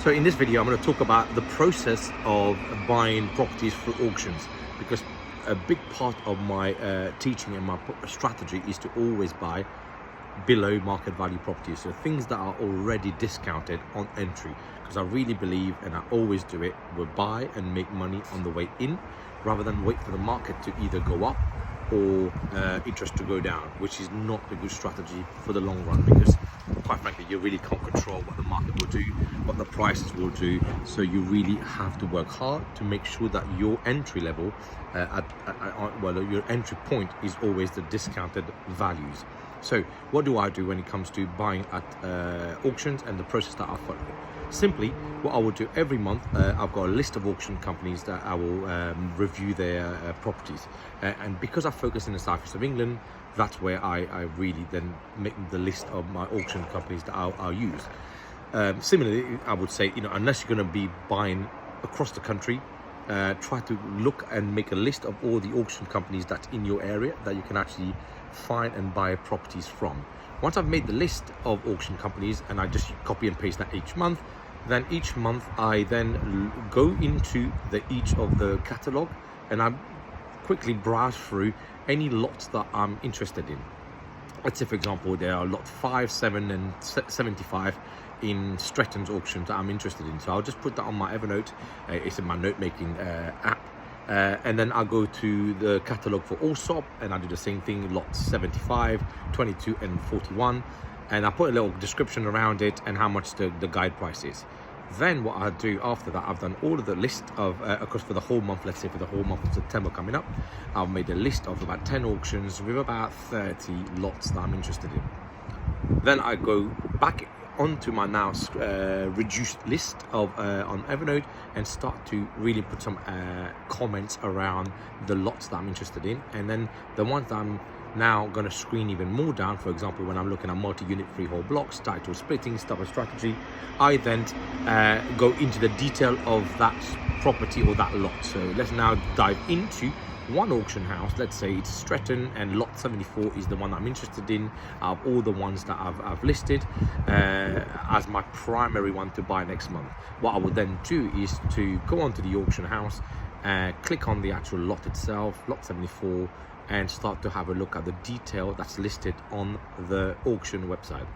So in this video, I'm going to talk about the process of buying properties through auctions, because a big part of my teaching and my strategy is to always buy below market value properties, so things that are already discounted on entry, because I really believe, and I always do it, we'll buy and make money on the way in rather than wait for the market to either go up or interest to go down, which is not a good strategy for the long run, because quite frankly you really can't control what the market will do, what the prices will do. So you really have to work hard to make sure that your entry level your entry point is always the discounted values. So what do I do when it comes to buying at auctions and the process that I follow? Simply, what I will do every month, I've got a list of auction companies that I will review their properties. And because I focus in the southeast of England, that's where I really then make the list of my auction companies that I'll use. Similarly, I would say, unless you're going to be buying across the country, try to look and make a list of all the auction companies that's in your area that you can actually find and buy properties from. Once I've made the list of auction companies and I just copy and paste that each month, then each month I then go into each of the catalogue and I quickly browse through any lots that I'm interested in. Let's say, for example, there are lot 5, 7 and 75 in Stretton's auctions that I'm interested in. So I'll just put that on my Evernote. It's in my note-making app. And then I'll go to the catalogue for Allsop and I'll do the same thing, lots 75, 22 and 41. And I put a little description around it and how much the guide price is. Then what I do after that, I've done all of the list of, of course, for the whole month, let's say for the whole month of September coming up, I've made a list of about 10 auctions with about 30 lots that I'm interested in. Then I go back onto my now reduced list of on Evernote and start to really put some comments around the lots that I'm interested in, and then the ones that I'm now going to screen even more down. For example, when I'm looking at multi-unit freehold blocks, title splitting, type of strategy, I then go into the detail of that property or that lot. So let's now dive into one auction house. Let's say it's Stretton and lot 74 is the one I'm interested in of all the ones that I've listed as my primary one to buy next month. What I would then do is to go onto the auction house, click on the actual lot itself, lot 74, and start to have a look at the detail that's listed on the auction website.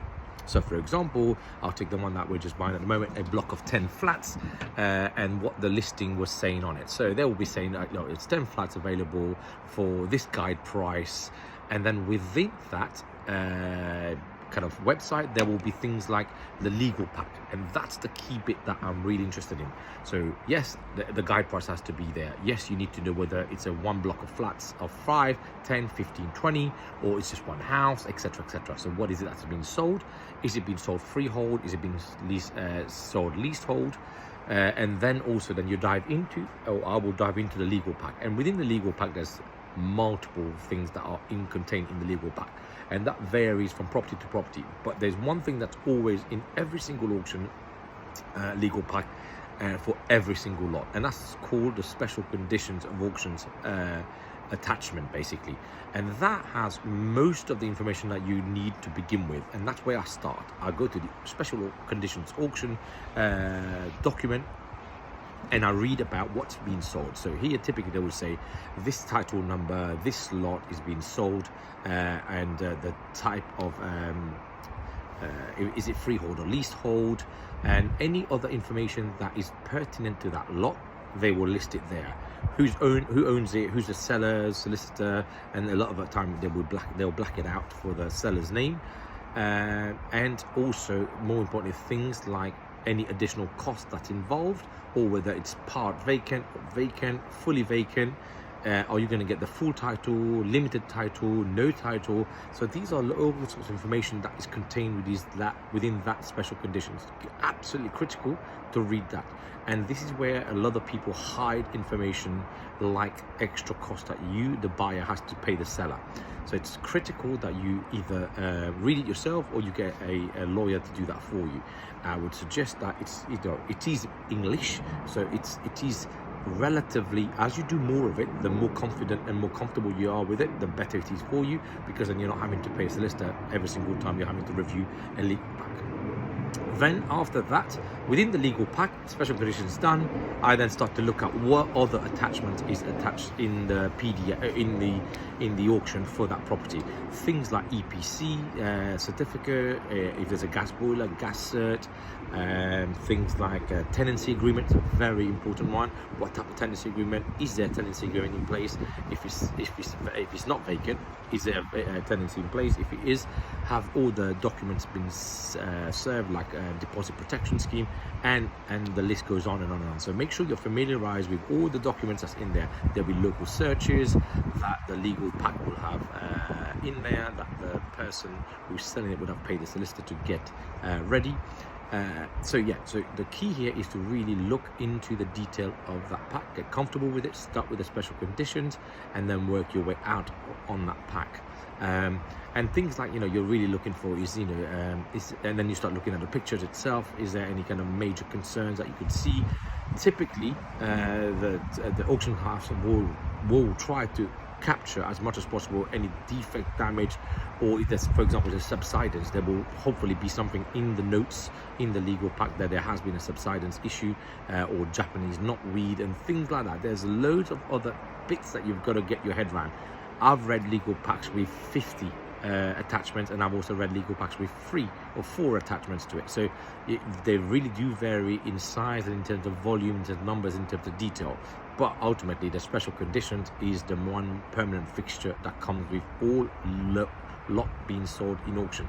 So for example, I'll take the one that we're just buying at the moment, a block of 10 flats, and what the listing was saying on it. So they will be saying that, it's 10 flats available for this guide price. And then within that kind of website, there will be things like the legal pack. And that's the key bit that I'm really interested in. So yes, the guide price has to be there. Yes, you need to know whether it's a one block of flats of 5, 10, 15, 20, or it's just one house, etc, etc. So what is it that's being sold? Is it being sold freehold? Is it being sold leasehold? And then also then you dive into, or I will dive into the legal pack. And within the legal pack, there's multiple things that are contained in the legal pack, and that varies from property to property. But there's one thing that's always in every single auction legal pack for every single lot, and that's called the special conditions of auctions attachment, basically. And that has most of the information that you need to begin with, and that's where I start. I go to the special conditions auction document and I read about what's being sold. So here typically they will say this title number, this lot is being sold, and the type of is it freehold or leasehold, and any other information that is pertinent to that lot, they will list it there. Who owns it, who's the seller, solicitor, and a lot of the time they'll black it out for the seller's name, and also more importantly things like any additional cost that's involved, or whether it's part vacant, fully vacant. Are you going to get the full title, limited title, no title? So these are all sorts of information that is contained within that special conditions. Absolutely critical to read that. And this is where a lot of people hide information like extra cost that you, the buyer, has to pay the seller. So it's critical that you either read it yourself or you get a lawyer to do that for you. I would suggest that it is English, so it is relatively, as you do more of it, the more confident and more comfortable you are with it, the better it is for you, because then you're not having to pay a solicitor every single time you're having to review a legal pack. Then after that, within the legal pack, special conditions done, I then start to look at what other attachment is attached in the PDF in the auction for that property. Things like EPC certificate, if there's a gas boiler, gas cert, things like a tenancy agreement, a very important one. What type of tenancy agreement? Is there a tenancy agreement in place? If it's not vacant, is there a tenancy in place? If it is, have all the documents been served, like a deposit protection scheme, and the list goes on and on and on. So make sure you're familiarized with all the documents that's in there. There'll be local searches that the legal pack will have in there, that the person who's selling it would have paid the solicitor to get ready. So the key here is to really look into the detail of that pack, get comfortable with it, start with the special conditions, and then work your way out on that pack. And things like, you're really looking for is, and then you start looking at the pictures itself. Is there any kind of major concerns that you could see? Typically, the auction house will try to capture as much as possible any defect, damage, or if there's, for example, there's subsidence, there will hopefully be something in the notes in the legal pack that there has been a subsidence issue, or Japanese knotweed and things like that. There's loads of other bits that you've got to get your head around. I've read legal packs with 50 attachments, and I've also read legal packs with 3 or 4 attachments to it. So they really do vary in size and in terms of volumes and numbers, in terms of detail. But ultimately, the special conditions is the one permanent fixture that comes with all lot being sold in auction.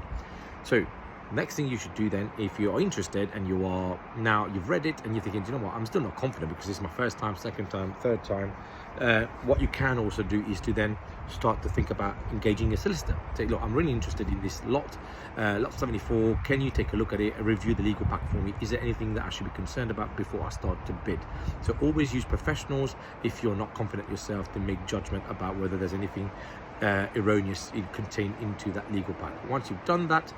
So next thing you should do then, if you are interested and you've read it and you're thinking, you know what, I'm still not confident because it's my first time, second time, third time, what you can also do is to then start to think about engaging a solicitor. Say, look, I'm really interested in this lot 74, can you take a look at it and review the legal pack for me? Is there anything that I should be concerned about before I start to bid? So always use professionals if you're not confident yourself to make judgment about whether there's anything erroneous contained into that legal pack. Once you've done that,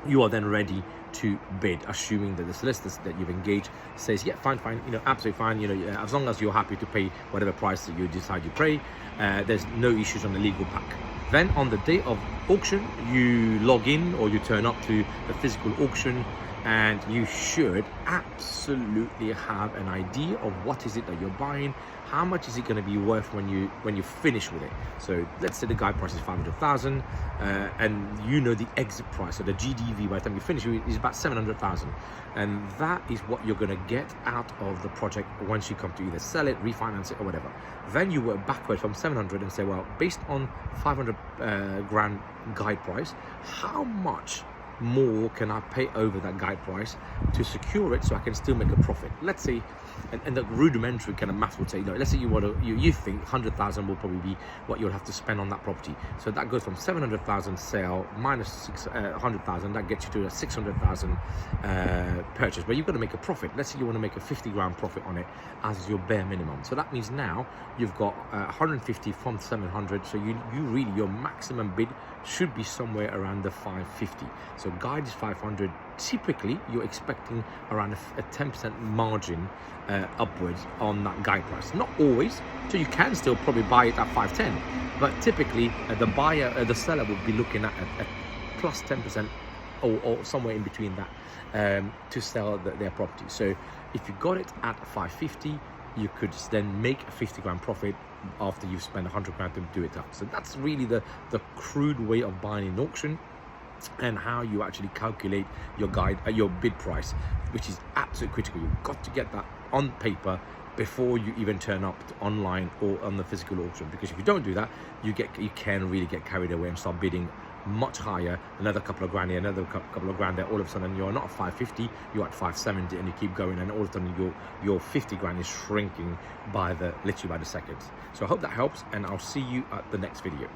you are then ready to bid, assuming that the solicitor that you've engaged says, yeah, fine, absolutely fine, as long as you're happy to pay whatever price that you decide you pay, there's no issues on the legal pack. Then on the day of auction, you log in or you turn up to the physical auction, and you should absolutely have an idea of what is it that you're buying, how much is it going to be worth when you finish with it. So let's say the guide price is 500,000, and the exit price, so the GDV by the time you finish is about 700,000, and that is what you're going to get out of the project once you come to either sell it, refinance it, or whatever. Then you work backwards from 700 and say, well, based on 500 grand guide price, how much more can I pay over that guide price to secure it so I can still make a profit? Let's say, and the rudimentary kind of math would say, let's say you think 100,000 will probably be what you'll have to spend on that property. So that goes from 700,000 sale minus 100,000, that gets you to a 600,000 purchase, but you've got to make a profit. Let's say you want to make a 50 grand profit on it as your bare minimum. So that means now you've got 150 from 700. So you really, your maximum bid should be somewhere around the 550. So guide is 500. Typically, you're expecting around a 10% margin upwards on that guide price. Not always, so you can still probably buy it at 510. But typically, the seller would be looking at plus 10% or somewhere in between that to sell their property. So if you got it at 550, you could then make a 50 grand profit after you've spent 100 grand to do it up. So that's really the crude way of buying in auction, and how you actually calculate your bid price, which is absolutely critical. You've got to get that on paper before you even turn up online or on the physical auction, because if you don't do that, you can really get carried away and start bidding much higher, another couple of grand here, another couple of grand there. All of a sudden you're not at 550, you're at 570, and you keep going, and all of a sudden your 50 grand is shrinking literally by the seconds. So I hope that helps, and I'll see you at the next video.